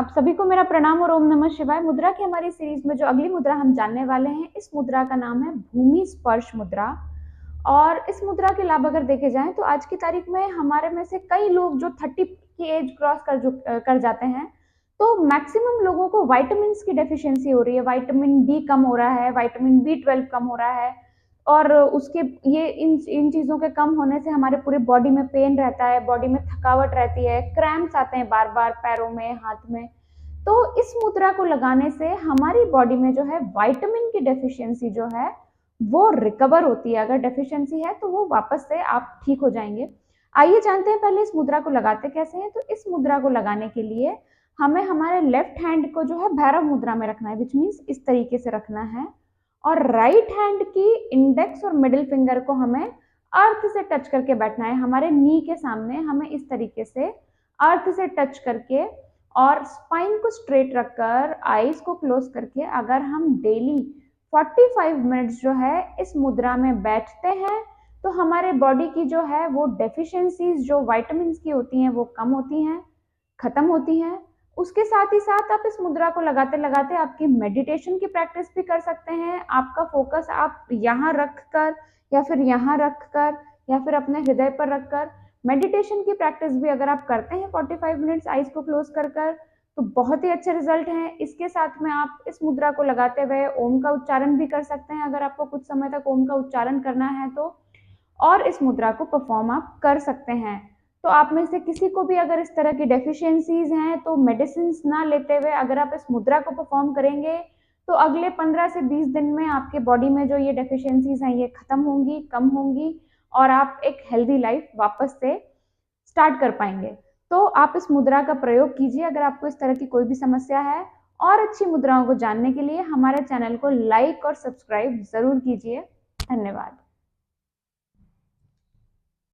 आप सभी को मेरा प्रणाम और ओम नमः शिवाय। मुद्रा की हमारी सीरीज में जो अगली मुद्रा हम जानने वाले हैं, इस मुद्रा का नाम है भूमि स्पर्श मुद्रा। और इस मुद्रा के लाभ अगर देखे जाएं तो आज की तारीख में हमारे में से कई लोग जो 30 की एज क्रॉस कर जाते हैं, तो मैक्सिमम लोगों को विटामिन की डेफिशिएंसी हो रही है। विटामिन डी कम हो रहा है, विटामिन बी 12 कम हो रहा है। और उसके ये इन चीज़ों के कम होने से हमारे पूरे बॉडी में पेन रहता है, बॉडी में थकावट रहती है, क्रैम्प्स आते हैं बार बार पैरों में, हाथ में। तो इस मुद्रा को लगाने से हमारी बॉडी में जो है विटामिन की डेफिशिएंसी जो है वो रिकवर होती है। अगर डेफिशिएंसी है तो वो वापस से आप ठीक हो जाएंगे। आइए जानते हैं पहले इस मुद्रा को लगाते कैसे हैं। तो इस मुद्रा को लगाने के लिए हमें हमारे लेफ्ट हैंड को जो है भैरव मुद्रा में रखना है, विच मीन्स इस तरीके से रखना है। और राइट हैंड की इंडेक्स और मिडिल फिंगर को हमें अर्थ से टच करके बैठना है। हमारे नी के सामने हमें इस तरीके से अर्थ से टच करके और स्पाइन को स्ट्रेट रखकर आईज को क्लोज करके अगर हम डेली 45 मिनट्स जो है इस मुद्रा में बैठते हैं तो हमारे बॉडी की जो है वो डेफिशिएंसीज जो विटामिन की होती हैं वो कम होती हैं, खत्म होती हैं। उसके साथ ही साथ आप इस मुद्रा को लगाते लगाते आपकी मेडिटेशन की प्रैक्टिस भी कर सकते हैं। आपका फोकस आप यहाँ रख कर या फिर यहाँ रख कर या फिर अपने हृदय पर रख कर मेडिटेशन की प्रैक्टिस भी अगर आप करते हैं 45 मिनट्स आइज को क्लोज कर तो बहुत ही अच्छे रिजल्ट हैं। इसके साथ में आप इस मुद्रा को लगाते हुए ओम का उच्चारण भी कर सकते हैं अगर आपको कुछ समय तक ओम का उच्चारण करना है तो। और इस मुद्रा को परफॉर्म आप कर सकते हैं। तो आप में से किसी को भी अगर इस तरह की डेफिशिएंसीज हैं तो मेडिसिन ना लेते हुए अगर आप इस मुद्रा को परफॉर्म करेंगे तो अगले 15 से 20 दिन में आपके बॉडी में जो ये डेफिशिएंसीज हैं ये खत्म होंगी, कम होंगी और आप एक हेल्दी लाइफ वापस से स्टार्ट कर पाएंगे। तो आप इस मुद्रा का प्रयोग कीजिए अगर आपको इस तरह की कोई भी समस्या है। और अच्छी मुद्राओं को जानने के लिए हमारे चैनल को लाइक और सब्सक्राइब जरूर कीजिए। धन्यवाद।